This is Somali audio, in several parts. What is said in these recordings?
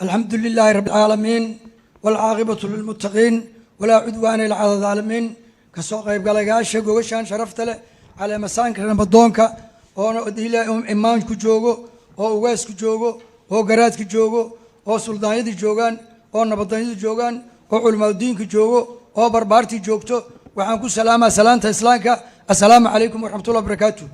الحمد لله رب العالمين والعاقبة للمتقين ولا عدوان إلا على الظالمين كسوق يبقى وشان شرفت له على مسانك رمضانك أو إلى إمام كجوجو أو واس كجوجو أو جرات كجوجو أو سلطان كجوجان أو نبضان كجوجان أو علماء الدين كجوجو أو بربارتي جوجتو وعنكم سلامة إسلامك السلام عليكم ورحمة الله وبركاته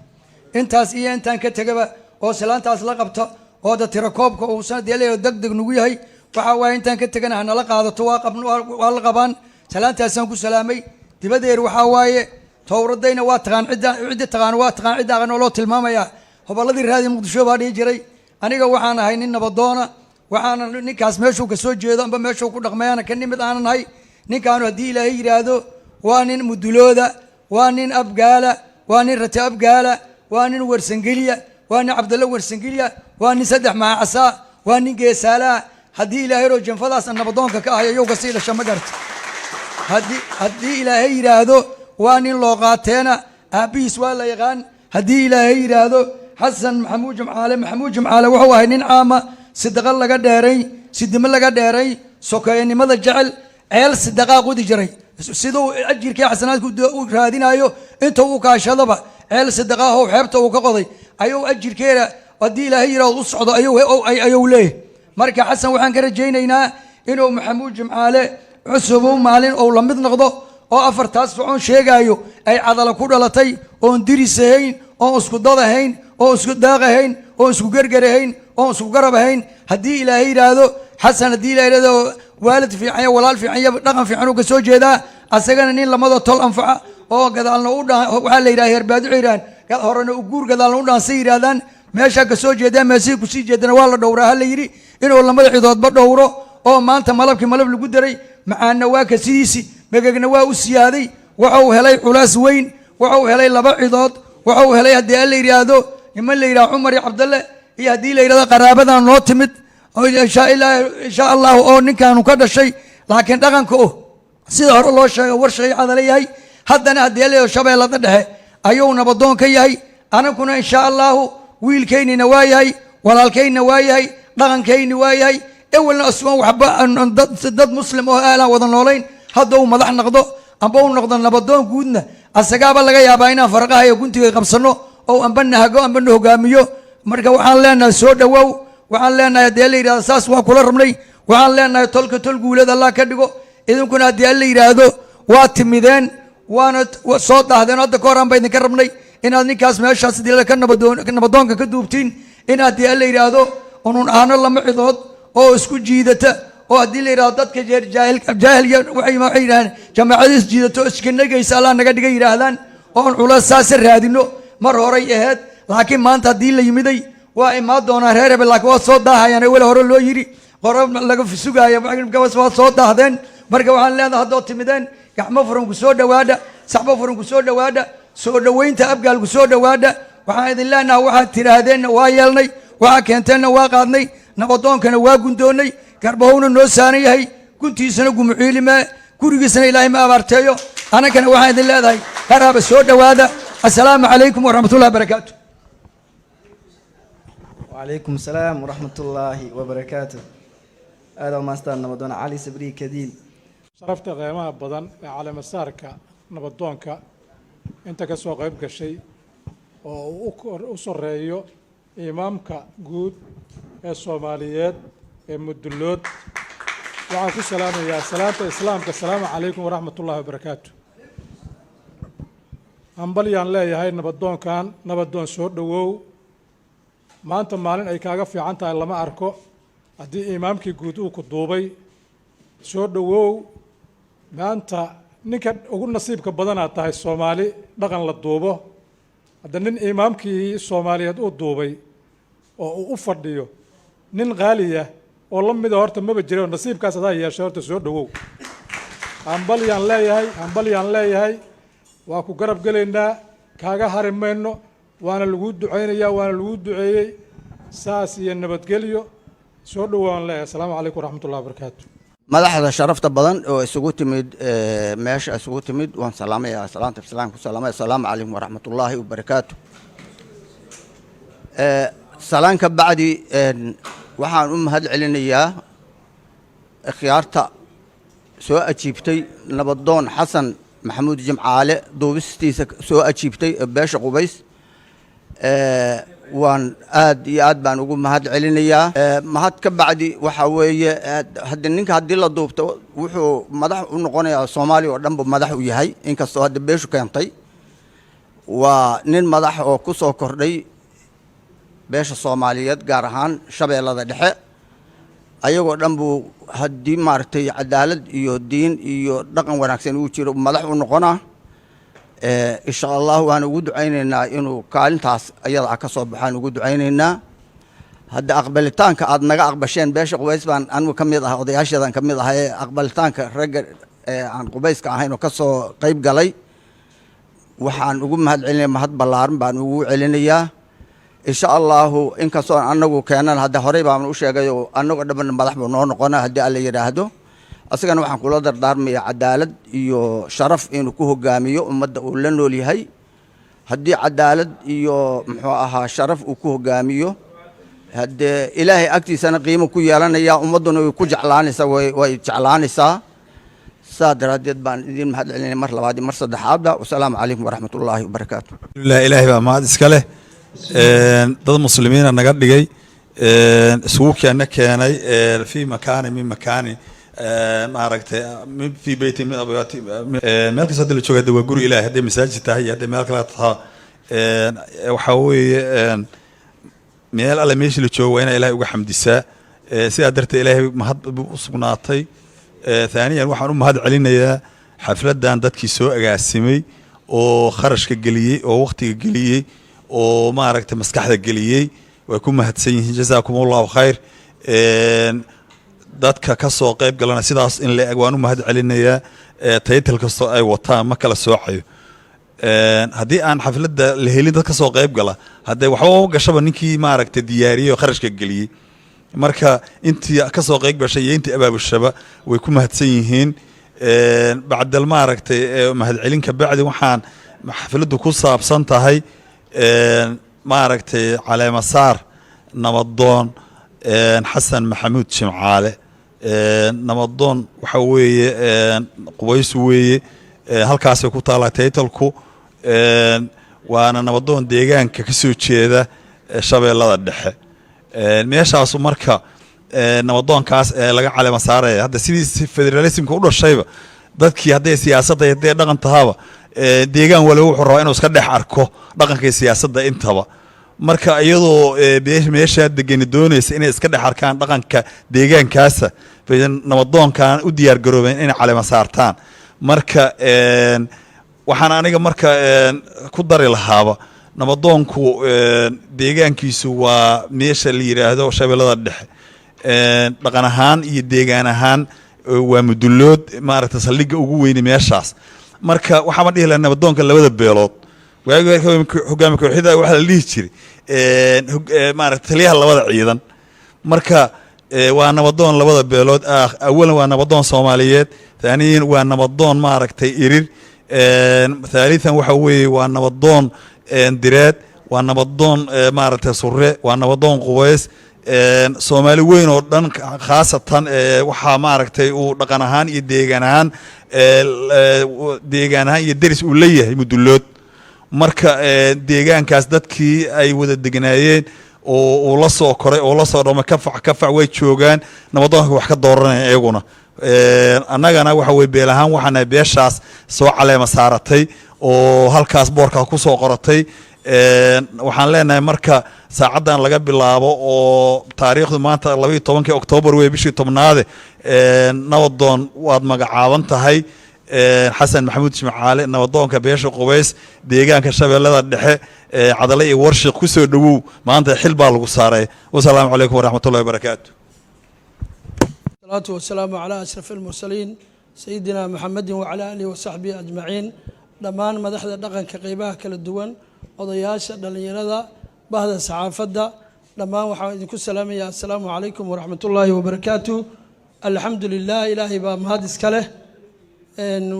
أنت أسئلة أنت كتجبا أو سلامة أسلقبته oo da tirakoobka uu sanadiyay degdeg nugu yahay waxa way intaan ka tagana hana la qaadato waa la qabaan salaantaasaan ku salaamay dibadeer waxa waaye towradayna waa taqaan cid taqaan cid aan loo tilmaamaya hobaladii raadi muqdisho baa dhigi jiray aniga waxaan ahay nin nabadoona waxaan ninkaas meeshuu ka soo jeedo amba meeshuu ku dhaqmayana kan nimid aan ahay ninkaan hadii ilaahay yiraahdo waa nin mudulooda waa nin abgaala waa nin rata abgaala waa nin warsangeliya وأنا عبد الله ورسنجيليا وأنا سدح مع عصا وأنا جيسالا هدي إلى هيرو جنفضاس أنا بدونك كأهيا يوم قصير الشمجرت هدي إلى هيرا هذا وأنا اللغاتنا أبيس ولا يغان هدي إلى هيرا هذا حسن محمود جمعالة وهو هنين عامة صدق الله قدري صدق الله قدري سكيني ماذا جعل عيال صدقاء قد جري سيدو أجر كي حسنات قد هادين أيو أنتوا وكاشلبا عيال صدقاء هو حبته وكقضي أيو أجر كيرا ودي له هيرا وصعد أيو ليه مركا حسن وحن كرجينا إنه محمود جمعالة عصبهم مالين أو لمد نقضه أو أفرتاس فعون شيء أيو أي عضلة كورلتي أو ندرسهين أو اسكت ضاهين أو اسكت داغهين أو اسكت جرجرهين أو اسكت جربهين هدي له هيرا هذا حسن هدي له هذا والد في عيا ولا في عيا رقم في عنق سوج هذا أسجن إن لما ضل طل أنفع أو قد على نقول وحال يراهي رباد عيران قال هرنا أجور قد على نقول نصير هذا ماشى كسوج هذا ماشي كسي جدا والله دورة هلا يري إنه والله ما يحضر بدوره أو ما أنت ملك القدري مع النواك سيسي بقى نوا وسيادي وعو هلاي حلاس وين وعو هلاي لبعضات وعو هلاي هدي اللي يرادو يمن اللي يرا عمر يا عبد الله هي هدي اللي يرا قرابة نوتمد أو إن شاء الله أو نكانوا كذا شيء لكن دعانكو سيدار الله شيء ورشيء هذا ليه هذا هدي اللي شبه الله ده أيونا بدون كيهاي أنا كنا إن شاء الله ويل كيني نواياي ولا الكين نواياي دعان كين نواياي أول أسماء وحبا أن ضد مسلم وآلا وضن لولين هذا هو مدح نقضه أبو نقضن نبضون جودنا السجابة اللي جاي باينا فرقها يكون تيجي قبصنه أو أن بنها جو أن بنه جاميو مركب وحال لنا سود وحال لنا يدلي رأساس وكل رملي وحال لنا تلك ولد الله كدقو إذا كنا يدلي رادو واتميدين وانا وصوت هذا نادى كوران بين كرمني إن هذا نكاس ما شاس دي لك نبضون كدوبتين إن هذا يدلي رادو ونون أنا الله معذود أو اسكو جيدته أو هدي رادات كجير جاهل وعي ما عيران جماعة جيدته اسكننا جيسالان نقد جيران أو على أساس الرادينو مرة ريهات لكن ما أنت هدي اللي يمدي وإما دونا هرب لك وصوت ده يعني ولا هرب لو يري قرب لك في السوق يا بعدين بجوز صوت ده هذين مركب عن لنا هذا تمدين يحمى فرن كسود وادا صعب فرن كسود وادا سود وين تأبقى الكسود وادا وحيد الله أنه واحد ترى هذين وايلني واحد كنتنا واقعدني نبضون كانوا واقندوني كربون النوساني هاي كنت سنة جمعيلي ما كوري سنة إلهي ما أبرتيو أنا كان واحد الله ذاي كرب السود وادا السلام عليكم ورحمة الله وبركاته. وعليكم السلام ورحمة الله وبركاته. هذا ما استنى نبضون علي سبري كديل. شرفت قيمة بدن على مسارك نبضونك أنت كسوق غيبك شيء وأسرعيو إمامك جود الصوماليات المدلود وعليكم السلام يا سلامة الإسلام السلام عليكم ورحمة الله وبركاته. أمبلي أن لا يهاي نبضون كان نبضون سود وو ما أنت مالين أي كاغا في عنتا إلا ما أركو أدي إمامك جود وكدوبي سود وو ما أنت نكد أقول نصيبك بدنا تاعي الصومالي دقن للدوبه هذا إمامك الصوماليات ودوبي أو أفرديو نين غالية والله ميدا هرت ما بجري نصيب كاس هذا يا شهرت سود وو أمبلي أن لا يهاي وأكو قرب قلنا كاجا هرم منه وأنا الوجود عيني وأنا الوجود عيني ساسي النبت قليو سود وو أن لا. السلام عليكم ورحمة الله وبركاته. مدحda sharafta badan oo isugu timid meesha isugu timid waan salaamaya salaanta salaamku salaamay assalamu alaykum wa rahmatullahi wa barakatuh. salaanka bacdi waxaan u mahad celinayaa ikhyaarta soo ajiibtay nabadoon xasan maxamuud jimcaale duubistiisa soo ajiibtay beesha Qubays waan aad iyo aad baan ugu mahad celinayaa mahad ka bacdi waxa weeye haddii la duubto wuxuu madax u noqonayaa Soomaaliya oo dhanba madax u yahay inkastoo hadda beeshu keentay waa nin madax oo ku soo kordhay beesha Soomaaliyeed gaar ahaan Shabeellada Dhexe ayagoo dhan buu haddii maartay cadaalad iyo diin iyo dhaqan wanaagsan uu jiro madax u noqonaa insha Allah waan ugu ducaynaynaa inuu kaalintaas ayada ka soo baxaan ugu ducaynaynaa hadda aqbalitaanka aad naga aqbasheen beesha Qubays baan anigu kamid ah odayaashadan kamid ah ee aqbalitaanka ragga aan Qubayska ahayn oo ka soo qayb galay waxaan ugu mahad celinayaa mahad ballaaran baan ugu celinayaa insha Allah inkastoo anagu keenan hadda horey baan u sheegay oo anagu dhaban madax buu noo noqonaa hadii alla yiraahdo asagana waxaan kula dardaarmayaa cadaalad iyo sharaf inuu ku hogaamiyo ummadda uu la nool yahay hadii cadaalad iyo muxuu ahaa sharaf uu ku hogaamiyo hadde ilaahay agtiisana qiimo ku yeelanaya ummaduna way ku jeclaanaysaa way jeclaanaysaa saadaradeed baan idin mahad celinay mar labaad mar saddexaad wassalaamu calaykum waraxmatullaahi wabarakaatuh ilaahay baa mahad iska leh dad muslimiina naga dhigay isugu keenay fi makaani min makaani maaragtay fi beyti min abwaati meel kasta la joogo waa guri ilaahay hadday masaajid tahay hadday meel kale tahay waxa weeye meel alle meeshii la joogo waa in ilaahay uga xamdisaa sidaa darteed ilaahay mahad u sugnaatay ثانيا waxaan u mahad celinayaa xafladan dadkii soo agaasimay oo kharashka galiyay oo waqtiga galiyay oo maaragtay maskaxda galiyay way ku mahadsan yihiin jazaakumullahu khayr dadka ka soo qayb galana sidaas in la eg waan u mahad celinayaa title kasto ay wataan ma kala soocayo haddii aan xafladda la helin dad ka soo qayb gala hadday waxba u gashaba ninkii maaragtay diyaariyay oo kharashka galiyay marka intii ka soo qayb gashay iyo intii abaabushaba way ku mahadsan yihiin bacdal maaragtay mahad celin ka bacdi waxaan xafladdu ku saabsan tahay maaragtay caleema saar nabadoon xasan maxamuud jimcaale nabadoon waxa weeye Qubays weeye halkaas ay ku taalaa taytalku waana nabadoon deegaanka ka soo jeeda Shabeellada Dhexe meeshaasu marka nabadoonkaas laga caleema saaraya hadda sidii federalismka u dhashayba dadkii hadday siyaasadda hadday dhaqan tahaba deegaan waliba wuxuu rabaa inuu iska dhex arko dhaqanka siyaasadda intaba marka iyadoo meesha degan doonaysa inay iska dhex arkaan dhaqanka deegaankaasa nabadoonkan u diyaar garoobeen inay caleema saartaan marka waxaan aniga marka ku dari lahaaba nabadoonku deegaankiisu waa meesha la yiraahdo Shabeellada Dhexe dhaqan ahaan iyo deegaan ahaan waa mudullood maaragtay saldhigga ugu weyn meeshaas marka waxa ma dhihi lahaa nabadoonka labada beelood hogaamiye kooxda waxa la dhihi jiray maaragtay taliyaha labada ciidan marka waa nabadoon labada beelood awalan waa nabadoon Soomaaliyeed thaniyan waa nabadoon maaragtay irir thalithan waxa weeye waa nabadoon direed waa nabadoon maaragtay surre waa nabadoon Qubays Soomaali weyn oo dhan khaasatan waxa maaragtay uu dhaqan ahaan iyo deegaan ahaan iyo deris uu leeyahay mudullood marka deegaankaas dadkii ay wada degnaayeen oo la soo koray oo la soo dhomay kafac way joogaan nabadoonka wax ka dooranaya iyaguna annagana waxa way beel ahaan waxaana beeshaas soo caleema saaratay oo halkaas boorka ku soo qoratay waxaan leenahay marka saacadan laga bilaabo oo taariikhdu maanta 12 Oktoobar way bishii 10aad nabadoon waad magacaaban tahay xasan maxamuud jimcaale nabadoonka beesha Qubays deegaanka Shabeellada Dhexe cadalay iyo warshiq ku soo dhawow maanta xil baa lagu saaray wassalaamu calaykum waraxmatullaahi wabarakaatuh salatu wassalamu ala ashrafil mursaliin sayidina muhammadin wa ala alihi wa sahbihi ajma'in dhamaan madaxda dhaqanka qaybaha kala duwan odayaasha dhalinyarada bahda saxaafadda dhamaan waxaan idinku salaamayaa assalaamu calaykum waraxmatullaahi wabarakaatuh alxamdulilah ilaahay baa mahad iska leh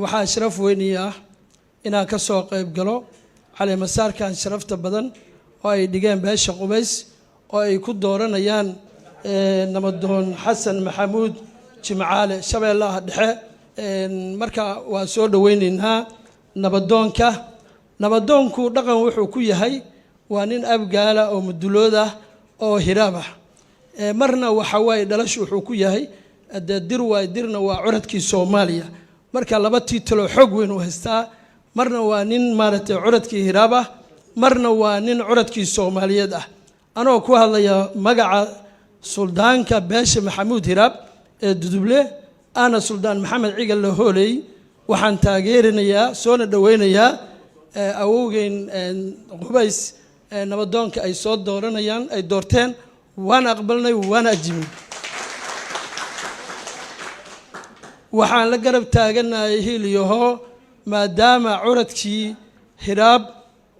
waxaa sharaf weyni ah inaan ka soo qayb galo caleemasaarkan sharafta badan oo ay dhigeen beesha Qubays oo ay ku dooranayaan nabadoon xasan maxamuud jimcaale shabeellaha dhexe marka waa soo dhaweynaynaa nabadoonku dhaqan wuxuu ku yahay waa nin abgaala oo mudulooda oo hiraab ah marna waxa waaye dhalashu wuxuu ku yahay dir waay dirna waa curadkii Soomaaliya marka laba tiitalo xoog weyn u haystaa marna waa nin maaragtay curadkii hiraab ah marna waa nin curadkii Soomaaliyeed ah anoo ku hadlaya magaca suldaanka beesha maxamuud hiraab ee duduble ana suldaan maxamed cigal la hoolay waxaan taageerinayaa soona dhaweynayaa awowgeen qubays nabadoonka ay soo dooranayaan ay doorteen waan aqbalnay waan ajibin waxaan la garab taaganahay hiliyaho maadaama curadkii hiraab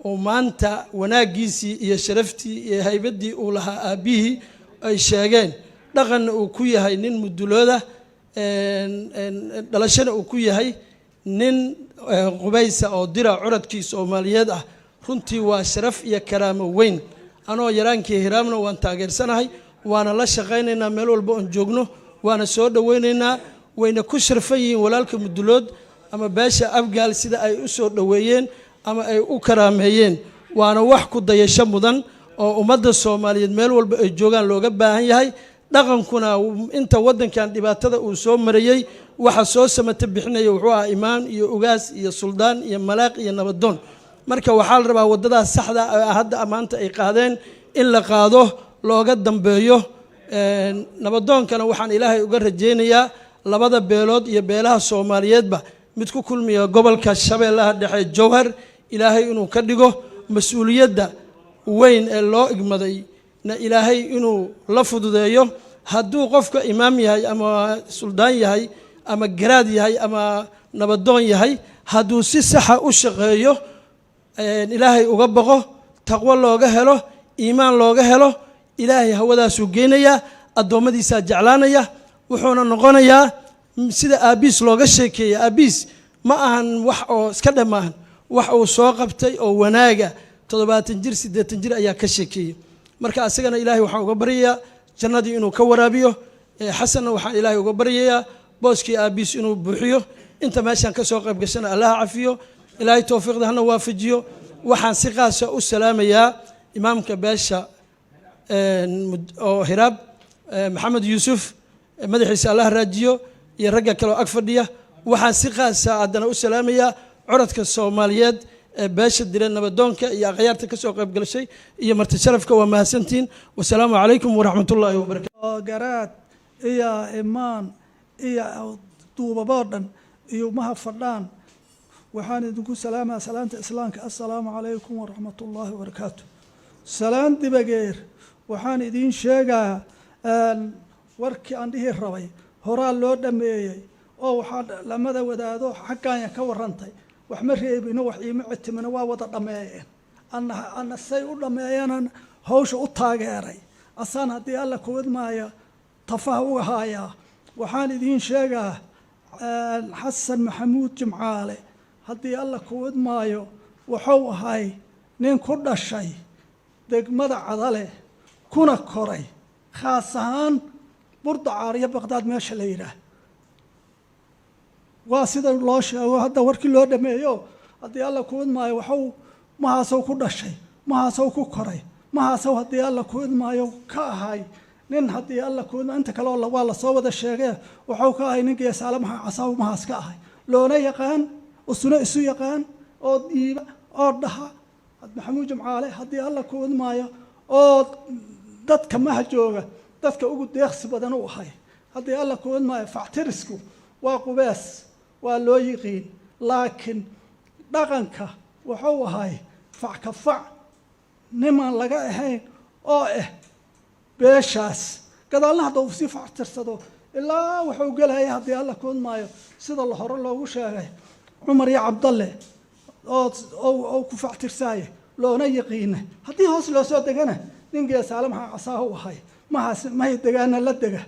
oo maanta wanaagiisii iyo sharaftii iyo haybadii uu lahaa aabihii ay sheegeen dhaqanna uu ku yahay nin mudulooda dhalashana uu ku yahay nin qubaysa oo dira curadkii Soomaaliyeed ah runtii waa sharaf iyo karaamo weyn anoo yaraankii hiraabna waan taageersanahay waana la shaqaynaynaa meel walba oo joogno waana soo dhaweynaynaa wayna ku sharfan yihiin walaalka mudulood ama beesha abgaal sida ay u soo dhaweeyeen ama ay u karaameeyeen waana wax ku dayasho mudan oo ummadda Soomaaliyeed meel walba ay joogaan looga baahan yahay dhaqankuna inta wadankan dhibaatada uu soo marayay waxa soo samata bixinaya wuxuu ahaa imaan iyo ugaas iyo suldaan iyo malaaq iyo nabadoon marka waxaa la rabaa wadadaas saxda ah hadda amaanta ay qaadeen in la qaado looga dambeeyo nabadoonkana waxaan ilaahay uga rajeynayaa labada beelood iyo beelaha Soomaaliyeedba mid ku kulmiya gobolka Shabeellaha Dhexe Jowhar ilaahay inuu ka dhigo mas'uuliyadda weyn ee loo igmaday na ilaahay inuu la fududeeyo hadduu qofka imaam yahay ama suldaan yahay ama garaad yahay ama nabadoon yahay hadduu si saxa u shaqeeyo ilaahay uga baqo taqwo looga helo iimaan looga helo ilaahay hawadaasuu geenayaa addoommadiisaa jeclaanaya wuxuuna noqonayaa sida aabiis looga sheekeeya aabiis ma ahan wax oo iska dhammaan wax uu soo qabtay oo wanaaga 70 jir 80 jir ayaa ka sheekeeyay marka asagana ilaahay waxaan uga baryayaa jannadii inuu ka waraabiyo xasanna waxaan ilaahay uga baryayaa booskii aabiis inuu buuxiyo inta meeshan ka soo qayb gashana Allah cafiyo ilaahay tawfiiqda hana waafajiyo waxaan si qaas ah u salaamayaa imaamka beesha oo hiraab maxamed yuusuf madaxiisa Allah raajiyo iyo ragga kale oo ag fadhiya waxaan si qaas ah adana u salaamayaa curadka Soomaaliyeed beesha diran nabadoonka iyo aqyaarta ka soo qayb galashay iyo marti sharafka waa mahadsantiin wassalaamu calaykum waraxmatullaahi wabarakaatuh garaad iyo imaan iyo duubaboodan iyo maha fadhaan waxaan idinku salaamaa salaanta islaamka assalaamu calaykum waraxmatullaahi wabarakaatuh salaan dibageer waxaan idiin sheegaa warkii aan dhihi rabay horaa loo dhameeyey oo waxaa lamada wadaado xaggaanya ka warantay wax ma reebino wax iima citimina waa wada dhameeyeen anna say u dhameeyanan hawsha u taageeray asaan haddii alla kuwad maaya tafaha uga haayaa waxaan idiin sheegaa xasan maxamuud jimcaale haddii alla kuwad maayo wuxuu ahay nin ku dhashay degmada cadale kuna koray khaas ahaan burda caariya baqdaad meesha la yidhaah waa sida loo sheego hadda warkii loo dhameeyo haddii alla kuwad maayo waxuu mahaasow ku dhashay mahaasow ku koray mahaasow haddii alla kuwad maayo ka ahay nin haddii alla kuwad inta kale waa la soo wada sheegee waxuu ka ahay nin geesaale maxaa casaaw mahaas ka ahay loona yaqaan usuna isu yaqaan oo diiba oo dhaha maxamuud jimcaale haddii alla kuwad maayo oo dadka maha jooga dadka ugu deeqsi badan u ahay haddii alla kuwad maayo factirisku waa qubees waa loo yiqiin laakiin dhaqanka wuxuu ahay fac ka fac niman laga ahayn oo beeshaas gadaalna hadda uu sii factirsado ilaa wuxuu gelaya haddii alla kuwad maayo sida la hore loogu sheegay cumar iyo cabdalle oo ku factirsaaye loona yaqiina haddii hoos loo soo degana nin geesaale maxaa casaa u ahay mahaas mahay degaana la dega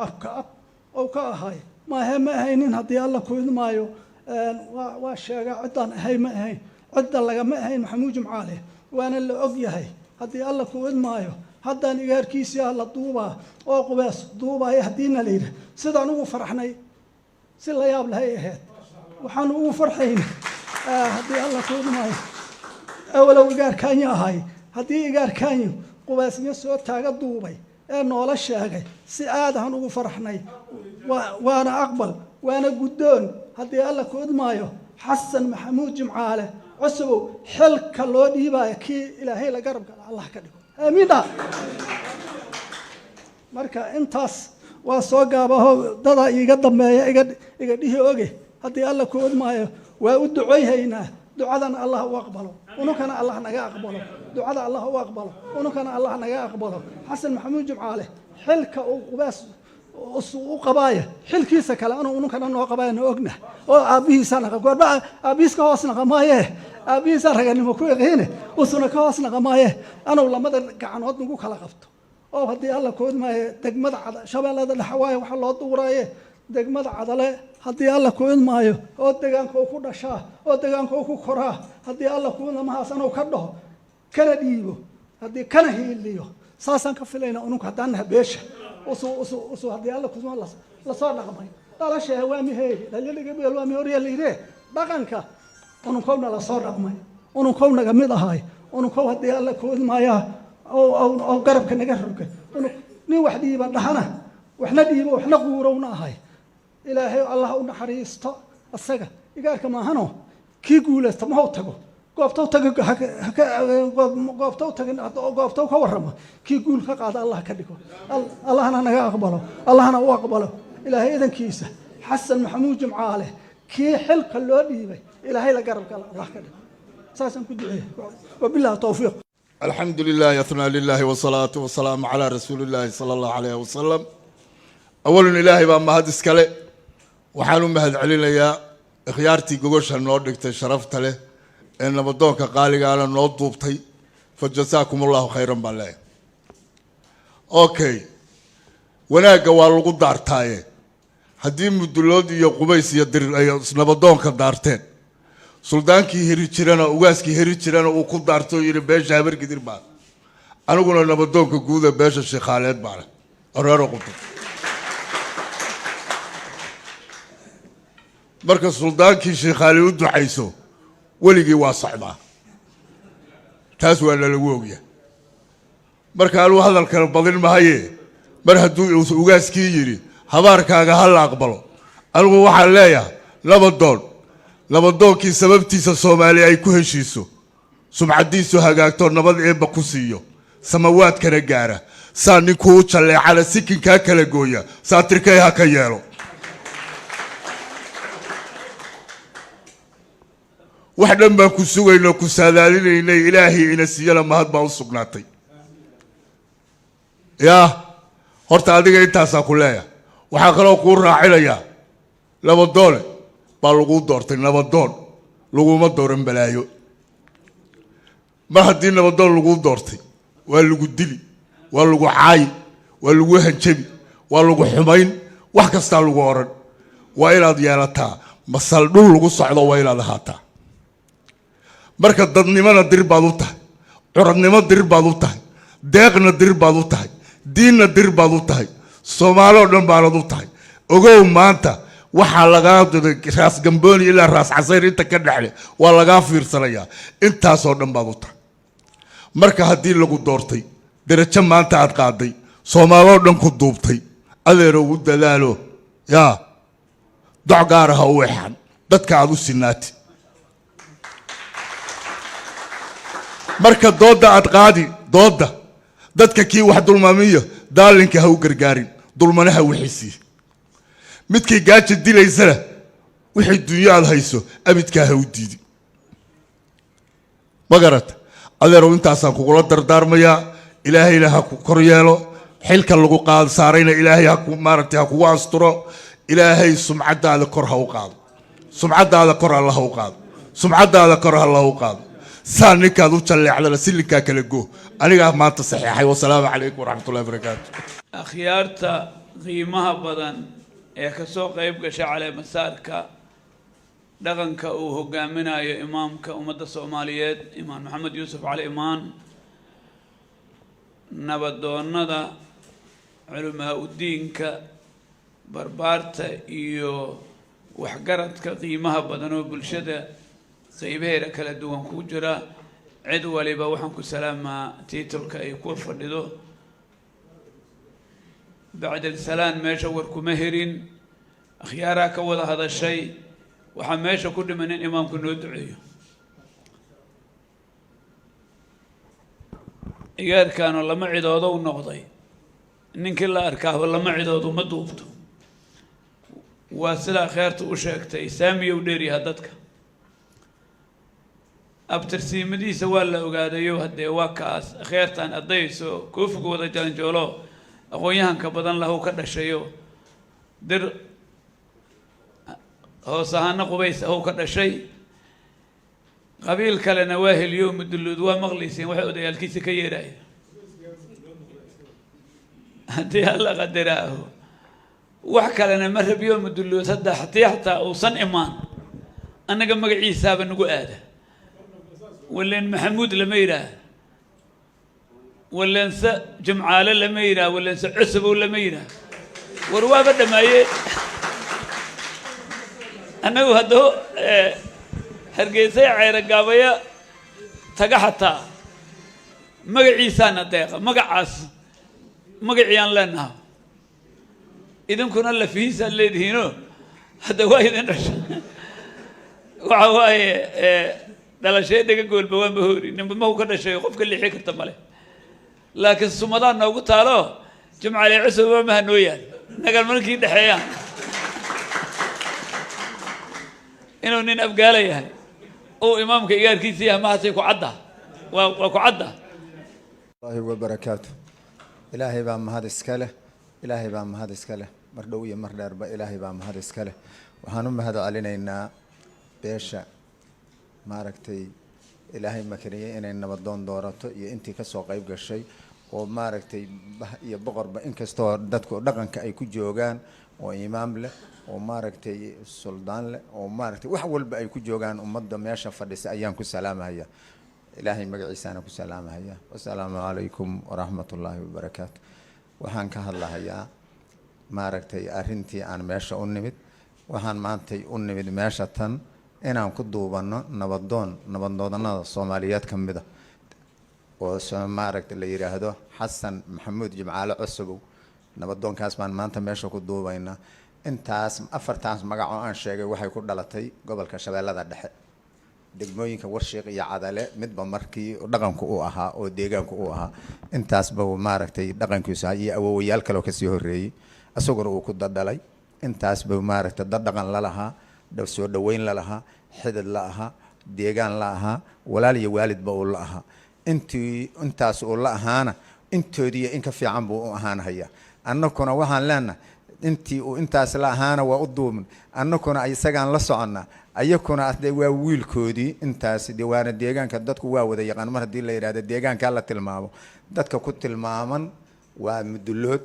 abka ab oo ka ahay maahe ma ahaynin haddii alla kuwad maayo waa sheegaa ciddaan ahay ma ahayn cidda lagama ahayn maxamuud jimcaale waana la og yahay haddii alla kuwad maayo haddaan igaarkiisiyaa la duubaa oo qubees duubaya haddiina la yidhi sidaan ugu farxnay si la yaab lahay ahayd waxaanu ugu farxayna haddii alla kuudmaayo awalow igaarkaanyo ahay haddii igaarkaanyo qubeesnyo soo taaga duubay ee noola sheegay si aadahan ugu farxnay waana aqbal waana guddoon haddii alla kuudmaayo xasan maxamuud jimcaale cusubow xilka loo dhiibaayo kii ilaahay la garab gala allah ka dhigo aamiin dha marka intaas waa soo gaabaho dada iiga dambeeya iga dhihi oge haddii alla kuudmaayo waa u ducoyhaynaa ducadana allah u aqbalo ununkana allah naga aqbalo ducada allah u aqbalo ununkana allah naga aqbalo xasan maxamuud jimcaale xilka uu qubaas u qabaaya xilkiisa kale anuu ununkana noo qabaayana ogna oo aabbihiisa naqa goorba aabbihiis ka hoos naqa maaye aabbihiisa raganimo ku yaqiine usuna ka hoos naqa maaye anuu lamada gacanood nagu kala qabto oo haddii alla kuudmaayo degmada shabeellada dhexe waaye waxa loo duuraaye degmada cadale haddii alla kuudmaayo oo deegaanka uu ku dhashaa oo deegaanka uu ku koraa haddii alla kuudamahaas anuu ka dhaho kana dhiibo haddii kana hiiliyo saasaan ka filayna ununku haddaan naha beesha usu haddii alla kuudma lasoo dhaqmay dhalashehe waa miheedi dhalyaligebeel waa mihorya layidhee dhaqanka ununkowna lasoo dhaqmay ununkow naga mid ahay ununkow haddii alla kuudmaayaa oo garabka naga rogay nin wax dhiiba dhahana waxna dhiibo waxna quurowna ahay ilaahay allah u naxariisto asaga igaarka maahano kii guulaysta ma tago goobtow tago goobtow tagin goobtow ka warrama kii guul ka qaada allah ka dhigo allahna naga aqbalo allahna u aqbalo ilaahay idankiisa xasan maxamuud jimcaale kii xilka loo dhiibay ilaahay la garab gala allah ka dhigo saasaan ku duceeyay wabillahi tawfiiq الحمد لله يثنى لله والصلاة والسلام على رسول الله صلى الله عليه وسلم أولا إلهي بأما هذا السكالة وحانو مهد علينا يا خيارتي قوش النوردك تشرفت له إن بدونك قالي قال النور ضبطي فجزاكم الله خيرا بالله أوكي وناك والغو دارتاي هدين مدلودي يقوبيس يدر نبدونك دارتين suldaankii heri jirana ugaaskii heri jirana uu ku daarto yiri beesha habar gidir baa aniguna nabadoonka guud ee beesha sheekhaaleed baa arooro qubto marka suldaankii sheekhaale u ducayso waligii waa socdaa taas waa lagu ogyahay marka alu hadal kale badin mahaye mar hadduu ugaaskii yiri habaarkaaga hal aqbalo anigu waxaan leeyahay nabadoonkii sababtiisa Soomaali ay ku heshiiso sumcadiisu hagaagto nabad eeba ku siiyo samawaadkana gaara saa ninkuu jaleecana sikinka kala gooya saatirkay ha ka yeelo wax dhan baan ku sugayno ku saadaalinaynay ilaahay ina siiyana mahad baa u sugnaatay yaa horta adiga intaasaa ku leeyahay waxaa kaloo kuu raacinaya nabadoole baa lagu doortay nabadoon laguma dooran balaayo mar haddii nabadoon lagu doortay waa lagu dili waa lagu caayi waa lagu hanjabi waa lagu xumayn wax kastaa lagu oran waa inaad yeelataa masal dhul lagu socdo waa inaad ahaataa marka dadnimana dir baad u tahay curadnimo dir baad u tahay deeqna dir baad u tahay diinna dir baad u tahay Soomaaloo dhan baad u tahay ogow maanta waxaa lagaa diray raas gambooni ilaa raas casayr inta ka dhaxle waa lagaa fiirsanayaa intaasoo dhan baad u tahay marka haddii lagu doortay darajo maanta aad qaaday Soomaaloo dhan ku duubtay adeero u dadaalo yaa doc gaar ah u waxan dadka aad u sinaati marka dooda aad qaadi dooda dadka kii wax dulmaamiyo daalinka ha u gargaarin dulmanaha wixisi midkii gaajo dilaysana wixii dunya aad hayso abidka ha u diidi magarat adeero intaasaan kugula dardaarmaya ilaahayna ha ku kor yeelo xilka lagu qaad saarayna ilaahay ha ku maartay ha kugu asturo ilaahay sumcadaada kor ha u qaado sumcadaada kor Allah ha u qaado sumcadaada kor Allah ha u qaado سانك هذا وجل على سلك كلجو أنا ما تصحيح والسلام عليكم ورحمة الله وبركاته. أخيارتا قيمها بدن كسوق يبقى شعلة مسارك دغنك وهجامنا يا إمامك ومدى الصوماليات إمام محمد يوسف على إيمان nabadoonnada culamaa udiinka barbaarta iyo waxgaradka qiimaha badan oo bulshada qaybaheeda kala duwan ku jira cid waliba waxaan ku salaamaa tiitulka ay ku fadhido bacda salaan meesha war kuma herin akhyaaraa ka wada hadashay waxaa meesha ku dhiman in imaamku noo duceeyo igaarkaanu lama cidoodo u noqday ninkii la arkaaba lama cidoodu ma duubto waa sidaa kheerta u sheegtay saamiyow dheeryaha dadka abtirsiimadiisa waa la ogaadayo haddee waa kaas kheertaan addayso koofiga wada jalanjoolo aqoon-yahanka badan lahu ka dhashayo dir hoos ahaana qubays ahu ka dhashay qabiil kalena waa heliyo mudullood waa maqlaysiin waxay odayaalkiisa ka yeeraya haddii alla qadaraaho wax kalena ma rabiyo mudullood hadda hatii xataa uusan imaan annaga magaciisaaba nagu aada waleen maxamuud lama yidhaah waleense jimcaale lama yidhaah waleense cusubow lama yidhaah war waaba dhamaaye annagu haddoo hargeysay ceyra gaabaya taga xataa magaciisaana deeqa magacaas magacii aan leenaha idinkuna lafihiisaad leedihiino hadda waa idin dhasha waxa waaye dhalashay dhaga goolba waa mahoori ninba mahu ka dhashay qofka liixi karta male laakiin sumadaa noogu taalo jimcaale cusub waa maha noo yaal nagal markii dhexeeyaan inuu nin abgaala yahay oo imaamka igaarkiisa yahay mahasay ku cadda waa ku cadda الله وبركاته إلهي بام هذا إسكاله إلهي بام هذا إسكاله مردوية مردار إلهي بام هذا إسكاله وحنم هذا علينا إن بيشا ماركتي إلهي مكرية إن نبضون دورته ينتي كسوق يبقى الشيء وماركتي يبغر بإنك استور دتكو دقن كأي كجوجان وإمام له وماركتي السلطان له وماركتي وحول بأي كجوجان ومضى ماشى فدس أيام كسلامة هي إلهي مقعيسانا كسلامة هي والسلام عليكم ورحمة الله وبركاته وحان كهالله هيا ماركتي أرنتي أنا ماشى أنمد وحان مانتي أنمد ماشى تن إنا كدوبنا نبضون الصوماليات كم بده وماركت اللي يرهده حسن محمود جمعال عصبو نبضون كاسمان مانتا ماشى كدوبنا intaas afartaas magaco aan sheegay waxay ku dhalatay gobolka Shabeellada Dhexe degmooyinka Warshiiq iyo Cadale midba markii dhaqanku uu ahaa oo deegaanku uu ahaa intaas ba maaragtay dhaqankiisa iyo awoowayaal kale oo ka sii horeeyay asaguna uu ku dadalay intaas ba maaragtay dhaqan la lahaa dad soo dhaweyn la lahaa xidid la ahaa deegaan la ahaa walaal iyo waalid ba uu la ahaa intaas uu la ahaana intoodiya in ka fiican buu u ahaanaya annaguna waxaan leenahay intii uu intaas la ahaana waa u duumin annaguna isagaan la soconna ayakuna asday waa wiilkoodii intaas diiwaana deegaanka dadku waa wada yaqaan mar hadii la yiraahdo deegaanka la tilmaamo dadka ku tilmaaman waa mudullood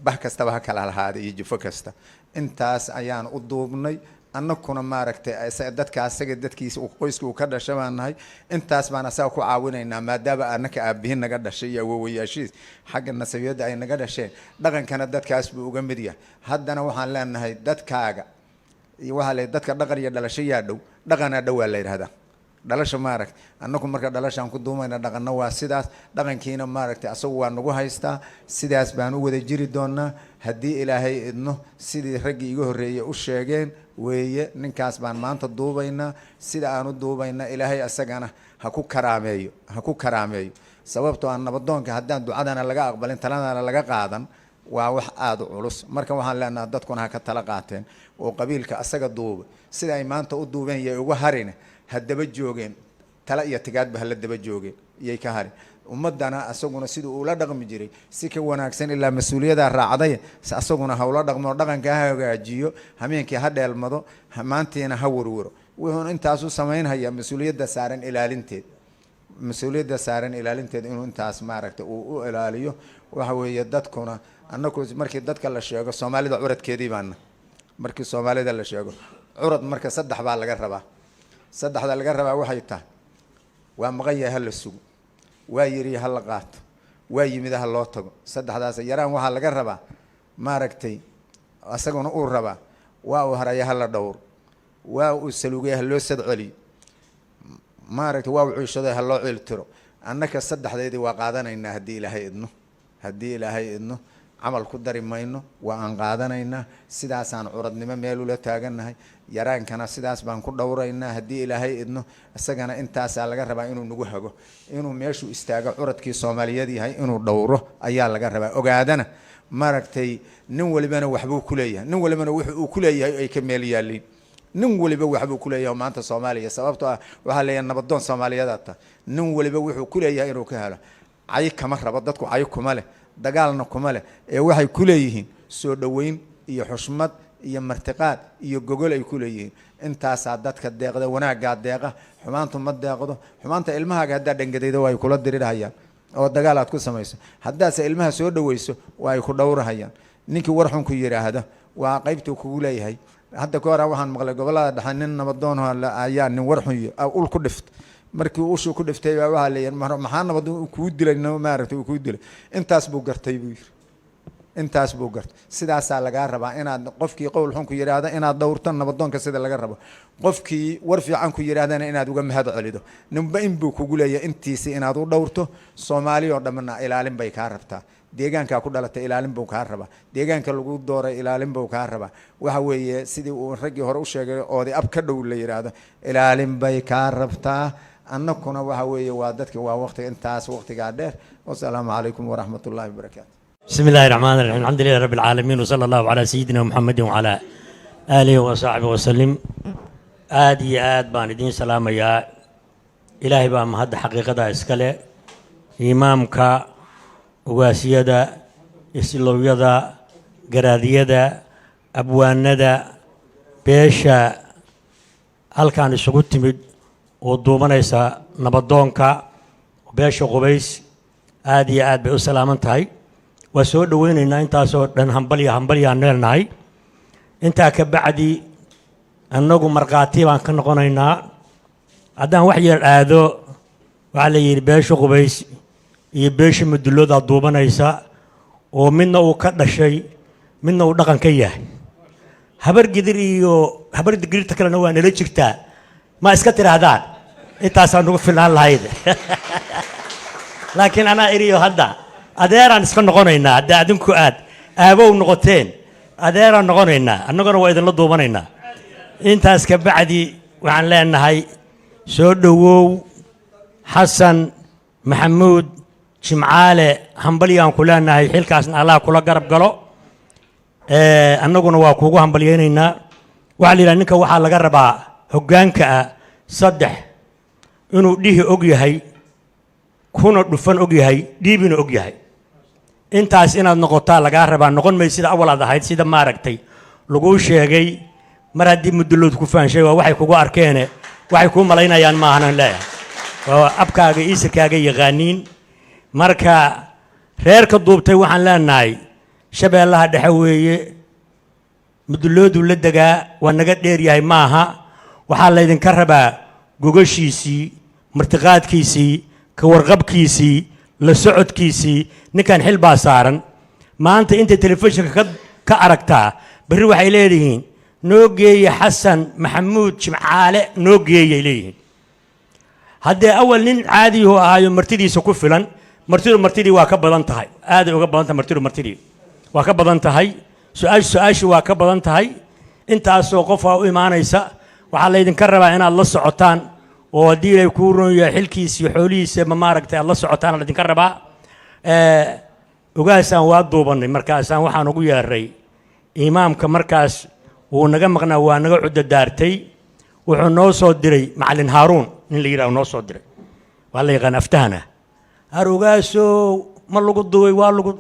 bah kastaba ha kala lahaada iyo jifo kasta intaas ayaan u duubnay annaguna maaragtay dadka asaga dadkiisa uu qoysku ka dhashaanahay intaas baan asaga ku caawinaynaa maadaama annaka aabihin naga dhashay iyo awoowayaashiis xagga nasabiyada ay naga dhasheen dhaqankana dadkaas buu uga mid yahay haddana waxaan leenahay dadkaaga iyo waxa la dadka dhaqan iyo dhalasho yaa dhow dhaqana dhow waa la yiraahdaa dhalasho maaragtay annagu marka dhalashaan ku duumayna dhaqanna waa sidaas dhaqankiina maaragtay asagu waa nagu haystaa sidaas baan u wada jiri doonaa haddii ilaahay idno sidii raggii iga horreeyay u sheegeen weeye ninkaas baan maanta duubaynaa sida aan u duubaynaa ilaahay asagana ha ku karaameeyo sababtoo aan nabadoonka haddaan ducadana laga aqbalin taladana laga qaadan waa wax aad u culus marka waxaan leenahay dadkuna ha ka tala qaateen oo qabiilka asaga duuba sida ay maanta u duubeen iyo uga harin haddaba joogeen tala iyo tigaadba hala daba joogeen iyay ka harin ummadana asaguna sidii uu la dhaqmi jiray si ka wanaagsan ilaa mas'uuliyada raacday asaguna hawla dhaqmo dhaqanka ha hagaajiyo hameenkii ha dheelmado maantiina ha warwaro wuxuu intaas u sameynaya mas'uuliyada saaran ilaalinteed inuu intaas maaragtay uu u ilaaliyo waxa weeye dadkuna annagu markii dadka la sheego Soomaalida curadkeedii baan markii Soomaalida la sheego curad marka saddex baa laga rabaa saddexda laga rabaa waxay tahay waa maqayaha la sugo waa yiri hal qaato waa yimidaha loo tago saddexdaas yaraan waxaa laga rabaa maaragtay asaguna uu rabaa waa uu haraya hala dhowr waa uu saluugay ha loo sadceliyo maaragtay waa uu ciishaday ha loo ciiltiro annaka saddexdeedii waa qaadanaynaa haddii ilaahay idno camal ku dari mayno waa aan qaadanaynaa sidaasaan curadnimo meel ula taagannahay yaraankana sidaas baan ku dhowraynaa haddii ilaahay idno isagana intaasaa laga rabaa inuu nagu hago inuu meeshuu istaago curadkii soomaaliyeed yahay inuu dhowro ayaa laga rabaa ogaadana maaragtay nin walibana waxbuu ku leeyahay nin walibana wuxuu uu ku leeyahay ay ka meel yaaliin nin waliba waxbuu ku leeyahay maanta Soomaaliya sababtoo ah waxa leeyahay nabadoon Soomaaliyeed aata nin waliba wuxuu ku leeyahay inuu ka helo ay kama rabo dadku ay kuma leh dagaalna kuma leh ee waxay ku leeyihiin soo dhaweyn iyo xushmad iyo martiqaad iyo gogol ay ku leeyihiin intaas dadka deeqda wanaaga deeqa xumaantu ma deeqdo xumaanta ilmahaaga hadda dhangadaydo way kula dirirahayaan oo dagaal aad ku samayso haddaase ilmaha soo dhaweyso way ku dhowrahayaan ninkii war xun ku yiraahdo waa qaybtu kugu leeyahay hadda ka hor waxaan maqlay gobolada dhaxan nin nabadoon ayaa nin war xun ul ku dhift markii uu soo ku dhiftay waxa leeyahay maxaa nabad ku dilay maaragtay ku dilay intaas buu gartay buu yiri intaas buu gartay sidaas laga rabaa inaad qofkii qowl xun ku yiraahdo inaad dhowrto nabadoonka sida laga rabo qofkii war fiican ku yiraahdana inaad uga mahad celido ninba in buu kugu leeyahay intiisa inaad u dhowrto Soomaaliya oo dhamana ilaalin bay ka rabtaa deegaanka ku dhalatay ilaalin buu ka rabaa deegaanka lagu dooray ilaalin buu ka rabaa waxa weeye sidii uu ragii hore u sheegay oo ab ka dhow la yiraahdo ilaalin bay ka rabtaa annakuna waxa weeye waa dadka waa waqti intaas waqtiga dheer wassalaamu calaykum waraxmatullaahi wabarakaatuh بسم الله الرحمن الرحيم الحمد لله رب العالمين وصلى الله على سيدنا محمد وعلى آله وصحبه وسلم آدي آد بان الدين سلام يا إلهي بان مهد حقيقة إسكالي إمامك واسيدا إسلويدا قراديدا أبواندا بيشا هل كان السقوط تمد ودومانيسا نبضونك وبيشا قبيس آدي آد بأو سلامنتهاي وسود ويننا أنت سود دن همبلي عننا أنت كبعدي أنكم مرقاتي وان كنا قنينا أدان وحي الآذو وعلى يربيش وقبيس يبيش مدلود الضوبان إيسا ومنه وكذا شيء منه ودقن كيه هبر قدريو هبر قدري تكلنا وانا ليشكتا ما اسكتر هذا أنت سانو في الهايد لكن أنا إريو هذا أديران سكن نقولنا أدا أدمكو أد أبو نقطتين أديران نقولنا النقطة وايد الله دوبنا أنت أسكبعدي وعن لنا هاي سودو حسن محمود شمعالة همبليان كلنا هاي حيل كاسن الله كل قرب قالوا النقطة واقوه همبلياننا وعلي لأنك وحال قربا هجانك صدح إنه ديه أجي هاي كونوا دفن أجي هاي ديبين أجي هاي intaas inaad noqotaa laga rabaa noqon may sida awal ahayd sida maaragtay lagu sheegay mar hadii mudulud ku faanshay waxay kugu arkeen waxay ku malaynayaan ma ahan leeyahay waa abkaaga isirkaaga yaqaaniin marka reerka duubtay waxaan leenahay shabeellaha dhexe weeye muduludu la dagaa waa naga dheer yahay maaha waxa la idin ka rabaa gogashiisii martiqaadkiisii ka warqabkiisii la socodkiisii ninkan xil baa saaran maanta inta telefishinka ka aragtaa bari waxay leeyihiin noo geeye xasan maxamuud jimcaale noo geeyay leeyihiin haddii awal nin caadi uu ahaayo martidiisa ku filan martidii waa ka badan tahay aad uga badan tahay martidii waa ka badan tahay su-aashu waa ka badan tahay intaasoo qof u imaanaysa waxaa la idinka rabaa inaad la socotaan oo haddii ay kuu roon yahay xilkiisa iyo xoolihiisa ma maaragtay aad la socotaan la idinka rabaa ogaasaan waa duubanay markaasaan waxaan ugu yeeray imaamka markaas wuu naga maqnaa waa naga cuddo daartay wuxuu noo soo diray macallin haaruun nin la yidhaah noo soo diray waa la yaqaan aftahana har ogaasow ma lagu duubay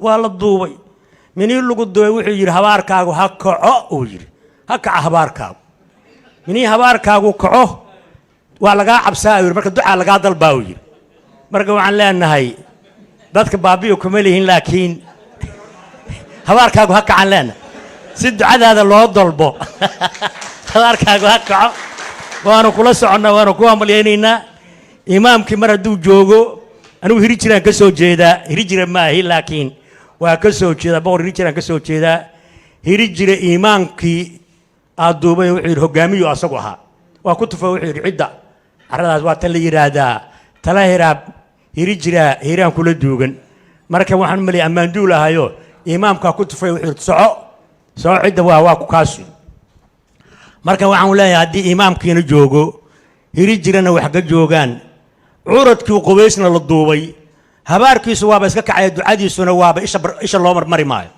waa la duubay minii lagu duubay wuxuu yidhi habaarkaagu ha kaco uu yidhi ha kaca habaarkaagu minii habaarkaagu kaco waa lagaa cabsaa yiri marka ducaa lagaa dalbaa uu yiri marka waxaan leenahay dadka baabiyo kuma leeyihiin laakiin habaarkaagu ha kacan leenahay si ducadaada loo dalbo habaarkaagu ha kaco waanu kula soconnaa waanu ku hambalyeynayna imaamkii mar hadduu joogo anigu hiri jiraan ka soo jeedaa hiri jira maahi laakiin waa ka soo jeedaa boqor hiri jiraan ka soo jeedaa hiri jira iimaankii aad duubay wuxuu yidhi hogaamiyu asagu ahaa waa ku tufa wuxuu yidhi cidda carradaas waa tan la yidhaahdaa tala hiraab hiri jira hiraan kula duugan marka waxaan malay ammaan duul ahayo imaamka ku tufay wuxuu yidhi soco cidda waa ku kaas marka waxaan leeyahay haddii imaamkiina joogo hiri jirana wax ka joogaan curadkii qubaysna la duubay habaarkiisu waaba iska kacay ducadiisuna waaba isha loo marmari maayo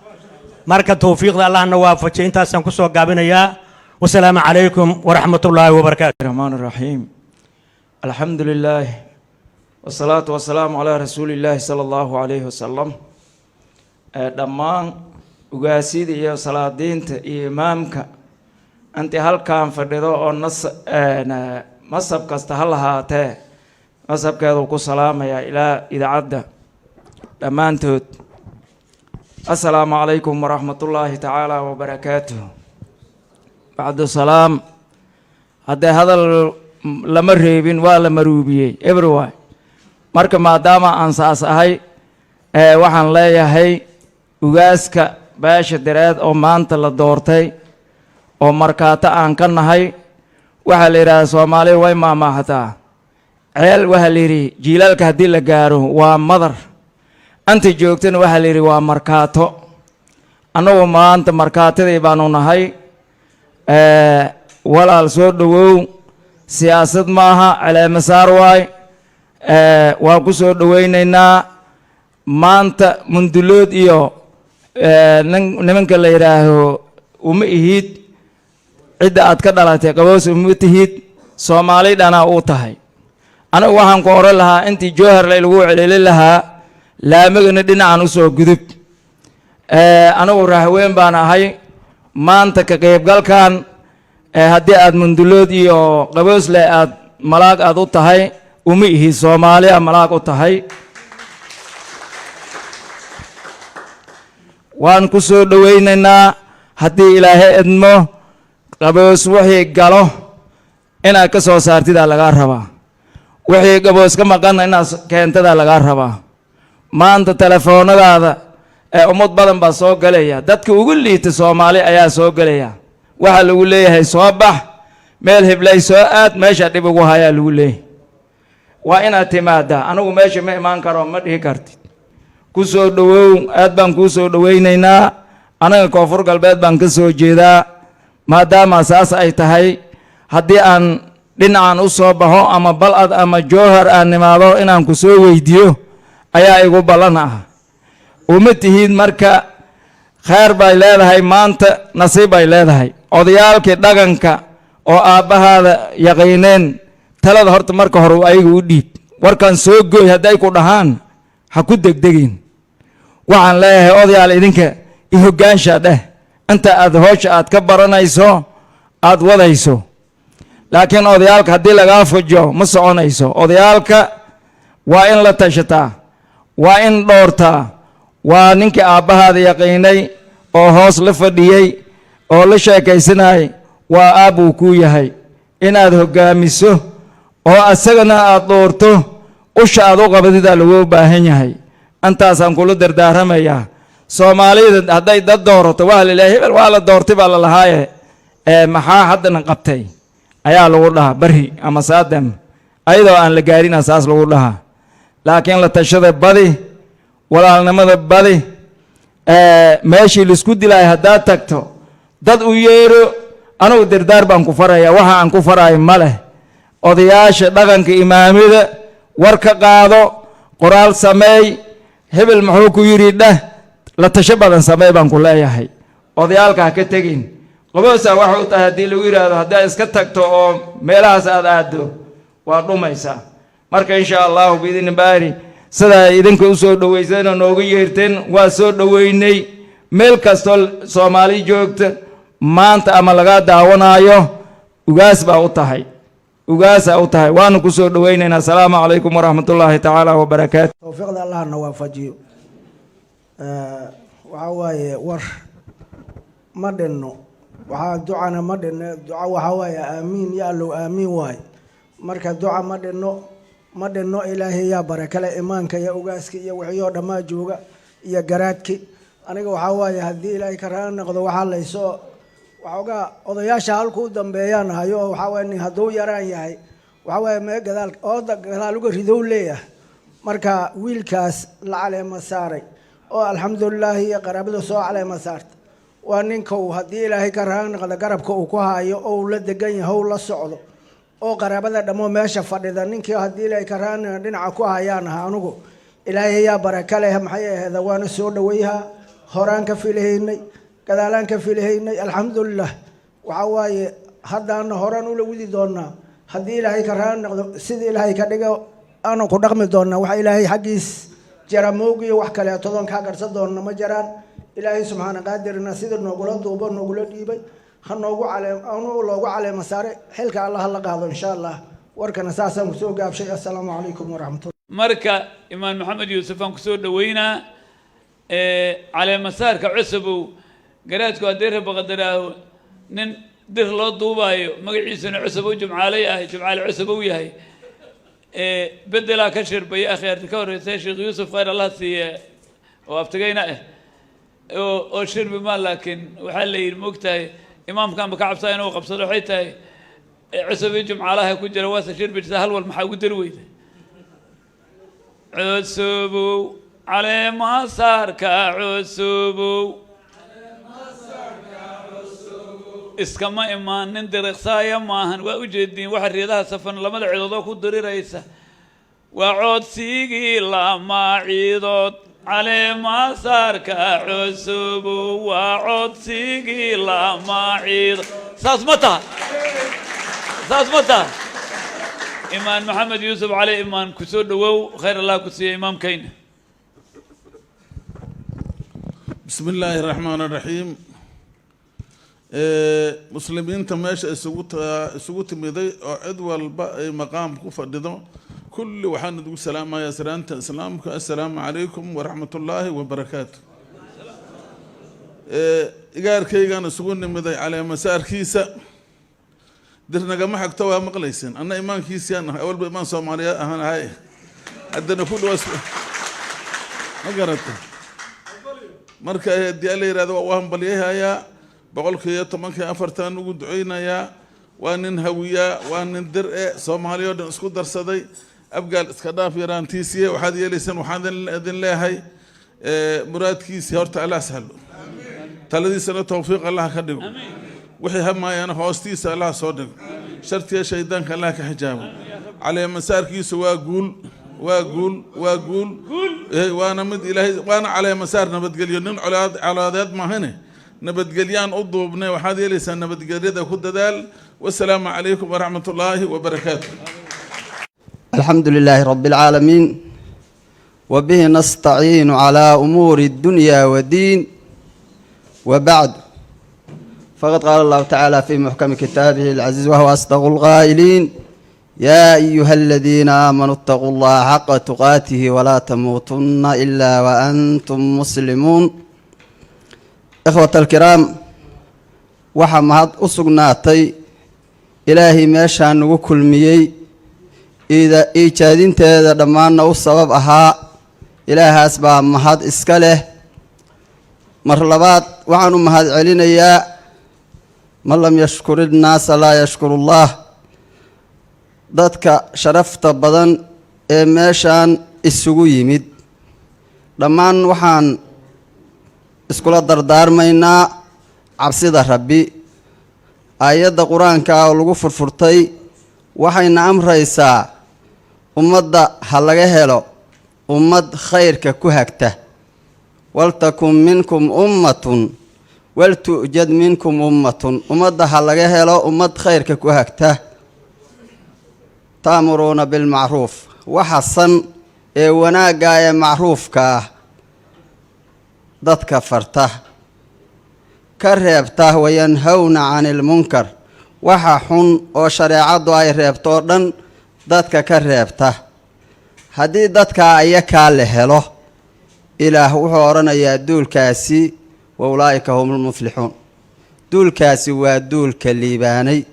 marka tawfiiqda allahna waafajiyo intaasaan ku soo gaabinayaa wasalaamu calaykum waraxmatullaahi wabarakaatu الرحمن الرحيم الحمد لله والصلاة والسلام على رسول الله صلى الله عليه وسلم دمان ugaasida iyo salaadiinta iyo imaamka anti halkaan fadhido oo masab kasta ha lahaatee masabkeedu ku salaamaya ilaa idaacadda dhammaantood assalaamu calaykum waraxmatullaahi tacaala wabarakaatuh bacdu salaam haddee hadal lama reebin waa la maruubiyey everyone marka maadaama aan saas ahay waxaan leeyahay ugaaska beesha direed oo maanta la doortay oo markaato aan ka nahay waxaa la yidhahdaa soomaaliya way maamaaxataa ceel waxaa la yidhi jiilaalka haddii la gaaro waa madar anta joogtana waxaa la yidhi waa markaato annagu maanta markaatadii baanu nahay walaal soo dhowow siyaasad maaha caleemasaar waay waan ku soo dhowaynaynaa maanta mundulood iyo nimanka la yidhaaho uma ihid cidda aad ka dhalatay qaboos uma tihid soomaali dhana u tahay anigu waxaan ku oran lahaa intii jowhar laylagu celeli lahaa laamagana dhinacan u soo gudub anigu rahween baan ahay maanta ka qaybgalkan haddii aad mundulood iyo qaboosle aad malaag aad u tahay uma ihid soomaaliya malaag u tahay waan ku soo dhowaynaynaa haddii ilaahay idmo qaboos wixii galo inaad ka soo saartidaa lagaa rabaa wixii qaboos ka maqanna inaad keentadaa lagaa rabaa maanta telefoonadaada ummad badan baa soo gelaya dadka ugu liita soomaali ayaa soo gelaya waxaa lagu leeyahay soo bax meel hiblay soo aad meesha dhib ugu hayaa lagu leeyahay waa inaad timaadaa anigu meesha ma imaan karo ma dhihi kartid ku soo dhowow aad baan kuu soo dhowaynaynaa anaga koonfur galbeed baan ka soo jeedaa maadaama saas ay tahay haddii aan dhinacan u soo baxo ama balcad ama jowhar aan nimaado inaan ku soo weydiiyo ayaa igu ballan ah uma tihid marka khayr bay leedahay maanta nasiib bay leedahay odayaalkii dhaqanka oo aabbahaada yaqiineen talada horta marka hore ayaga u dhiib warkaan soo gooy hadday ku dhahaan ha ku degdegin waxaan leeyahay odayaal idinka i hoggaansha dheh inta aad hoosha aad ka baranayso aad wadayso laakiin odayaalka haddii lagaa fujo ma soconayso odayaalka waa in la tashataa waa in dhoortaa waa ninkii aabbahaada yaqiinay oo hoos la fadhiyey oo la sheekaysanayay waa aabbuu kuu yahay inaad hoggaamiso oo asagana aad dhoorto usha aad u qabadidaa lagu baahan yahay intaasaan kula dardaaramayaa soomaalida hadday dad doorato waa la leeyahay hebel waa la doortay baa la lahaaye maxaa haddana qabtay ayaa lagu dhahaa bari ama saadam ayadoo aan la gaarina saas lagu dhahaa laakiin la tashada badi walaalnimada badi meeshii laisku dilay haddaad tagto dad u yeero anugu dardaar baan ku faraya waxa aan ku farayo ma leh odayaasha dhaqanka imaamada war ka qaado qoraal sameey hebel muxuu ku yidhi dheh la tasho badan sameey baan ku leeyahay odayaalka ha ka tegin qaboosa waxa u tahay haddii lagu yidhaahdo haddaad iska tagto oo meelahaas aad aado waa dhumaysaa marka insha allahu biidni baari sidaa idinka u soo dhowayseen oo noogu yeerteen waa soo dhoweynay meel kastoo soomaali joogta maanta ama laga daawanaayo ugaas baa u tahay ugaasaa u tahay waanu ku soo dhowaynaynaa asalaamu calaykum waraxmatullaahi tacaala wabarakaatu towfiiqda allahna waafajiyo waxaa waaye war ma dhinno waxaa ducana ma dhinno duca waxaa waaye aamiin ya allow aamiin waaye marka duca ma dhinno ma dhinno ilaahay yaa barakale imaanka iyo ugaaska iyo wixii dhammaa jooga iyo garaadki aniga waxaa waaye haddii ilaahay ka raali noqdo waxaa laysoo waxoogaa odayaasha halku u dambeeyaan hayo oo waxaa waaye nin hadduu yaraan yahay waxaa waaye mee gadaal ooda gadaal uga ridow leeyahay marka wiilkaas la caleema saaray oo alxamdulilaahi iyo qaraabada soo caleema saarta waa ninka uu haddii ilaahay ka raali noqdo garabka uu ku hayo oo uu la degan yahay oo la socdo oo qaraabada dhammo meesha fadhida ninkii haddii ilaahay ka raali dhinaca ku hayaan aha anugu ilaahay yaa baraka leh maxay ahayd waana soo dhawayhaa horaan ka filahaynay gadaalaan ka filahaynay alxamdulilah waxaa waaye haddaana horaan ula widi doonaa haddii ilaahay ka raali noqdo sida ilaahay ka dhigo aanu ku dhaqmi doonaa waxa ilaahay xaggiis jara moog iyo wax kaleetodoon kaa garsan doonna ma jiraan ilaahay subxaana qaadirna sida noogula duubo noogula dhiibay ha noogu loogu caleema saare xilka allah la qaado insha allah warkana saasaan kusoo gaabshay assalaamu calaykum waraxmatullah marka imaan maxamed yuusuf aan kusoo dhaweynaa caleema saarka cusubow garaadku haddii rabaqadaraaho nin dir loo duubaayo magaciisuna cusubow jumcaale yahay jumcaale cusubow yahay bedelaa ka shirbaya akhyaarta ka horreysay sheekh yuusuf khayr allah siiye oo abtigayna ah oo shirbi maa laakiin waxaa la yidhi moogtahay imaamkanba ka cabsaa inuu qabsado waxay tahay cusubii jumcaalaha ku jira waase shirbi jirta hal wal maxaa ugu dari weyda cusubow caleema saarka cusubow iskama imaan nin diriqsaaya maahan waa u jeediin waxa reedaha safan lamada ciidoodoo ku diriraysa waa codsigii lama ciidood caleema saarka cusubow waa codsigii lama ciidood saas ma taha imaan maxamed yuusuf cali imaan kusoo dhawow khayr allah ku siiya imaamkayna بسم الله الرحمن الرحيم مسلمين تماش سقوط ميدي عد والمقام كفردو كل وحنا نقول سلام يا سلامة سلامك السلام عليكم ورحمة الله وبركاته إيجار كيجان سقون ميدي على مسار كيسة درنا جماعة كتوها مقليسين أنا إيمان كيسيان أول بإيمان صوماليا أنا هاي عندنا كل واسف ما قرأت marka hadii la yiraahdo waan balyahay boqolkiiba 14 ugu duceynaya waa nin hawiya waa nin dir Soomaaliya oo isku darsaday abgaal iska dhaaf yaraantiisiye waxaad yeelaysan waxaan idin leeyahay muraadkiisa horta Allah sahlo taladiisana tawfiiq Allah ka dhigo wixii hamayana hoostiisa Allah soo dhigo shartiya shaydaanka Allah ka xijaabo على مساركيس واقول وانا مد الهي وانا على مسار نبت قليون على ذات ما هنا نبت قليان اضربنا وحادي لسان نبت قليدا خد دال والسلام عليكم ورحمه الله وبركاته. الحمد لله رب العالمين وبه نستعين على امور الدنيا والدين وبعد فقد قال الله تعالى في محكم كتابه العزيز وهو اصدق القائلين يا أيها الذين آمنوا اتقوا الله حق تقاته ولا تموتن إلا وأنتم مسلمون. إخوة الكرام وحمد أسقناتي إلهي ماشان وكل ميي إذا إيجادين تيدا دمانا والسبب أها إله أسباب مهد إسكاله مرلبات وعنو مهد علينا يا من لم يشكر الناس لا يشكر الله. dadka sharafta badan ee meeshaan isugu yimid dhammaan waxaan iskula dardaarmaynaa cabsida rabbi. aayadda qur-aanka oo lagu furfurtay waxayna amraysaa ummadda ha laga helo ummad khayrka ku hagta waltakun minkum ummatun waltu'jad minkum ummatun ummadda ha laga helo ummad khayrka ku hagta تأمرون بالمعروف وحسن وناقا معروف كا ضد كفرته كرهبته وينهون عن المنكر وححن وشريعة دعاء رهبتورن ضد كرهبته هدي ضد كأيكا لهله إله وحورنا يا دول كاسي وأولئك هم المفلحون. دول كاسي ودول كليباني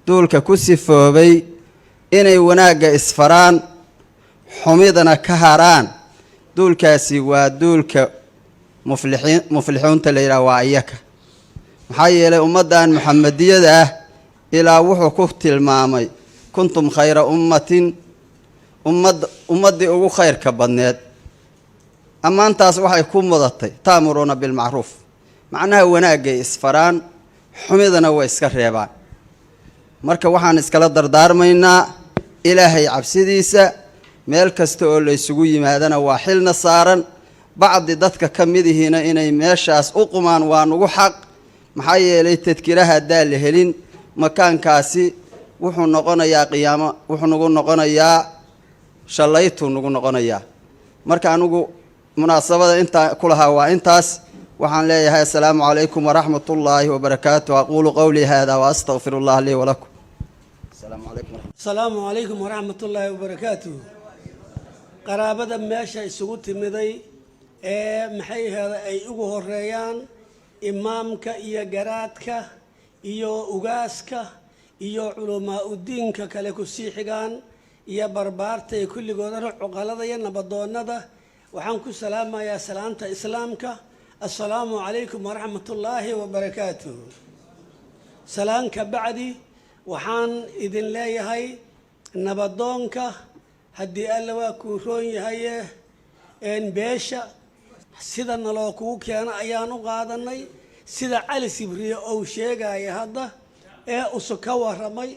دول ككسفوبي inay wanaagga isfaraan xumidana ka haraan duulkaasi waa duulka muflixuunta la yidhaha waa iyaka maxaa yeelay ummaddan muxamadiyada ah ilaa wuxuu ku tilmaamay kuntum khayra ummatin ummaddii ugu khayrka badneed ammaantaas waxay ku mudatay ta'muruuna bilmacruuf macnaha wanaagay isfaraan xumidana way iska reebaan marka waxaan iskala dardaarmaynaa ilaahay cabsidiisa meel kasta oo la isugu yimaadana waa xilna saaran bacdi dadka ka midihiina inay meeshaas u qumaan waa nugu xaq maxaa yeelay tadkiraha haddaan la helin makaankaasi wuxuu noqonayaa qiyaamo wuxuu nagu noqonayaa shallaytuu nagu noqonayaa marka anigu munaasabada intaa ku lahaa waa intaas waxaan leeyahay assalaamu calaykum waraxmat ullaahi wabarakaatu aquulu qowlii hada waastaqfiru allah lii walakum asalaamu calaykum waraxmat ullaahi wabarakaatuh qaraabada meesha isugu timiday ee maxay ahayda ay ugu horeeyaan imaamka iyo garaadka iyo ugaaska iyo culamaa udiinka kale ku sii xigaan iyo barbaarta iyo kulligoodana cuqalada iyo nabadoonnada waxaan ku salaamayaa salaanta islaamka assalaamu calaykum waraxmat ullaahi wabarakaatuh salaanka bacdi waxaan idin leeyahay nabadoonka haddii alla waa kuu roon yahaye beesha sida naloo kugu keeno ayaan u qaadanay sida cali sibriye ou sheegaya hadda ee usu ka waramay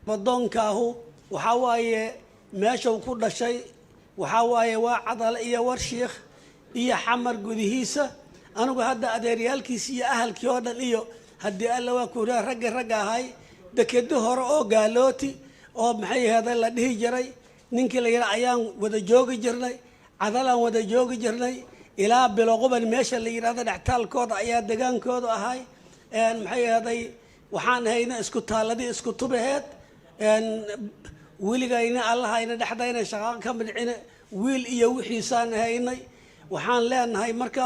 nabadoonkaahu waxaa waaye meeshuu ku dhashay waxaa waaye waa cadale iyo warshiikh iyo xamar gudihiisa anigu hadda adeeryaalkiisa iyo ahalkii oo dhan iyo haddii alla waa kuuraa ragga ahay dekedo hore oo gaalooti oo maxay ahayda la dhihi jiray ninkii la yidhaa ayaan wada joogi jirnay cadalaan wada joogi jirnay ilaa biloquban meesha la yidhahdo dhextaalkooda ayaa degaankooda ahay maxay ahayday waxaan hayna isku taaladii isku tubaheed weligayna allahayna dhexdayna shaqaaqo ka midcine wiil iyo wixiisaan haynay waxaan leenahay marka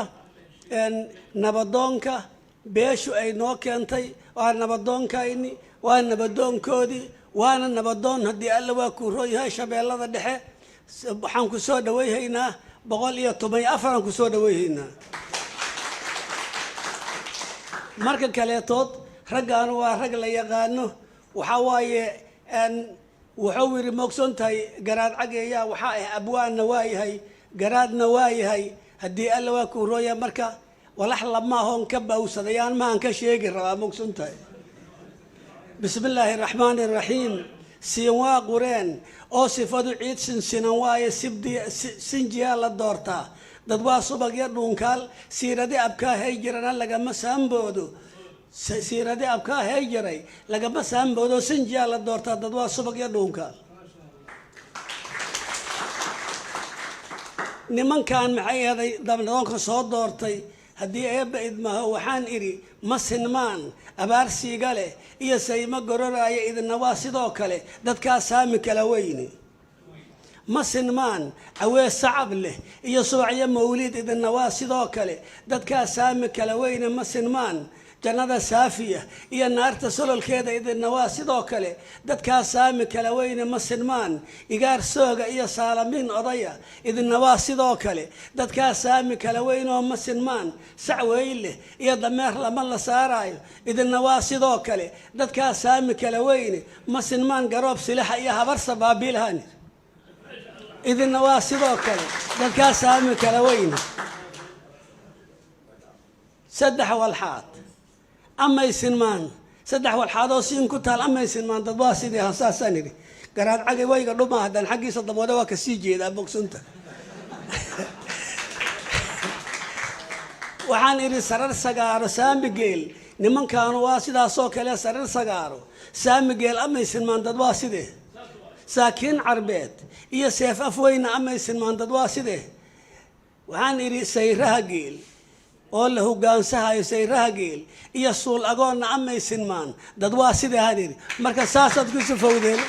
nabadoonka beeshu ay noo keentay waa nabadoonkayni waa nabadoonkoodii waana nabadoon haddii alla waa kuu roon yahay shabeellada dhexe waxaan ku soo dhawayhaynaa 114 aan ku soo dhawayhaynaa marka kaleetood raggaan waa rag la yaqaano waxaa waaye wuxuu yidhi moogsoon tahay garaad cageeyaa waxaa ah abwaanna waa yahay garaadna waa yahay haddii alla waa kuu roon yahay marka walax lamaahon ka bawsadayaan maaan ka sheegi rabaa moogsoon tahay bismi illaahi raxmaani raxiim siin waa qureen oo sifadu ciid sinsinan waaye sinjiyaa la doortaa dad waa subag iyo dhuunkaal siiradii abkaa hay jirana lagama saamboodo siiradii abkaa hay jiray lagama saamboodo sinjiyaa la doortaa dad waa subag iyo dhuunkaal nimankan maxay ahaday dabnadoonka soo doortay haddii eebba idmaaho waxaan idhi ma sinmaan abaar siiga leh iyo saymo gororaya idinna waa sidoo kale dadkaa saami kala weyne ma sinmaan awee sacab leh iyo subacyo mawliid idinna waa sidoo kale dadkaa saami kala weyne ma sinmaan jannada saafiya iyo naarta sololkeeda idinna waa sidoo kale dadkaa saami kala weyne ma sinmaan igaar sooga iyo saalamiin odaya idinna waa sidoo kale dadkaa saami kala weyn oo ma sinmaan sac weyle iyo dameer lama la saaraayo idinna waa sidoo kale dadkaa saami kala weyne ma sinmaan garoob silaxa iyo habar sabaabiilhan idinna waa sidoo kale dadkaa saami kala weyne saddex walxaad amay sinmaan saddex walxaadoo siin ku taal amay sinmaan dad waa sidii hasaasaan idhi garaad cagi wayga dhuma haddaan xaggiisa damooda waa ka sii jeedaa bogsunta waxaan idhi sarar sagaaro saamigeel nimankaanu waa sidaasoo kale sarar sagaaro saamigeel amay sinmaan dad waa sidee saakiin carbeed iyo seef afweyna amay sinmaan dad waa sidee waxaan idhi sayraha geel oo la hogaansahayo sayraha geel iyo suul agoonna amay sinmaan dad waa sidee hadiri marka saasaad ku sifowdeen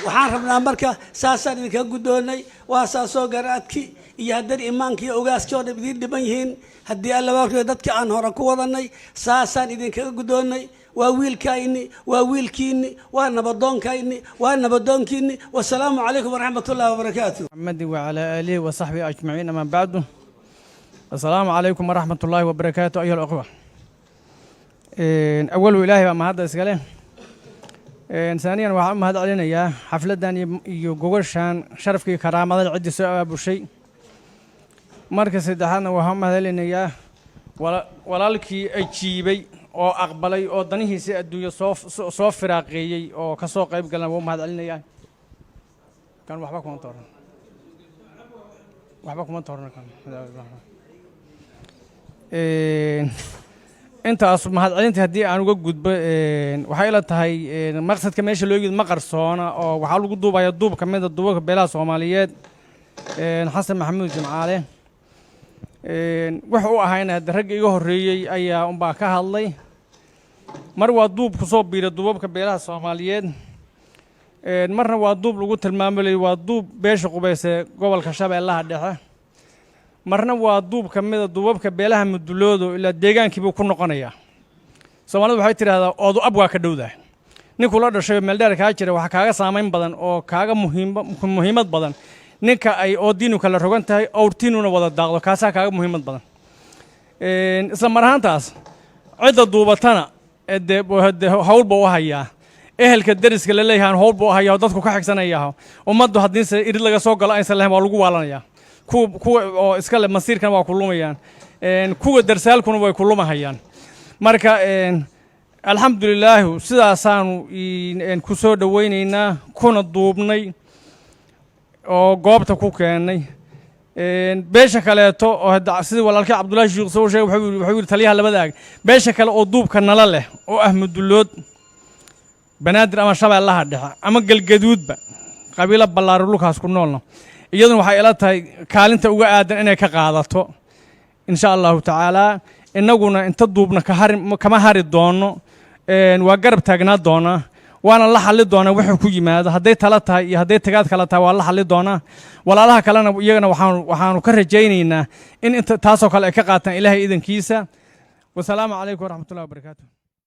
waxaan rabnaa marka saasaan idinka guddoonnay waa saasoo garaadki iyo haddana imaanka iyo ogaaskii oo dhan idiin dhiban yihiin haddii alla waa dadka aan hore ku wadanay saasaan idinkaga guddoonnay waa wiilkayni waa wiilkiinni waa nabadoonkayni waa nabadoonkiinni wasalaamu calaykum waraxmatullaahi wabarakaatu محمد وعلى آله وصحبه أجمعين أما بعد السلام عليكم ورحمة الله وبركاته أيها الأخوة أول إلهي وما هذا إسقاله ثانيا وهم هذا علينا يا حفلة داني يجوجشان شرف كي كرامة هذا عدي سؤال أبو شيء مركز دهنا وهم هذا لنا يا ولا لكي أجيبي أو أقبلي أو دنيه سيدو يصوف فراقي أو كسوق قريب قلنا وهم هذا علينا يا كان وحبكم أنطر وحبكم أنطرنا كان أنت أصلا ما هذا أنت هدي أنا وجود وحيلة هاي مقصد كمان شو لوجد مقرصانة أو وحاول جدوب يا دوب كمان الدوب بلا صوماليات حسن محمود جمعاله وحو هاينا درج يهري أي أم باكها الله مرة دوب كصوب بير الدوب كبلا صوماليات مرة وادوب لقول المعمل وادوب بيش قبيس قبل كشاب الله ده مرنا وادوب كمية الدوب كبيلها من الدلود إلى الدجان كي بيكون نقنية سواء هذا حيتر هذا أو أبغى كدوده نقول هذا شيء ملدار كايتر وحكاجة سامين بدن أو كاجة مهمة بدن نكا أي أودينو كلا رجعن تاي أورتينو نوضع الدغل كاسا كاجة مهمة بدن إسلام مرهان تاس عدة دوبتنا ده هول بوهايا أهل كدرس كلا ليه هان هول بوهايا وضدك كحك سنة إياها ومدو هدين سير لقى سوق لا إنسان لهم والجو ولا نيا كو إسكال مصير كان وكلهم يان كو درسال كانوا وكلهم هيان مركا الحمد لله سيدا سانو إن كسر دوينينا كنا دوبني أو قابت كوكاني بيشكله تو هذا سيد ولا الك عبد الله الشيخ سوى شيء وحبيب تليها لبداك بيشكله أو دوب كان له أو أحمد دلود بنادر أما شبه الله هذا أما الجدود بقى قبيلة بلارلوك هاسكونولنا iyaduna waxay ila tahay kaalinta uga aadan inay ka qaadato insha Allah taala inaguna inta duubna kama hari doono waa garab taagnaa doona waana la xalli doona wuxuu ku yimaado haday tala tahay iyo haday tagaad kala tahay waa la xalli doona walaalaha kalena iyagana waxaanu ka rajaynaynaa in inta taasoo kale ay ka qaataan Ilaahay idankiisa wassalaamu calaykum waraxmatullaahi wabarakaatuh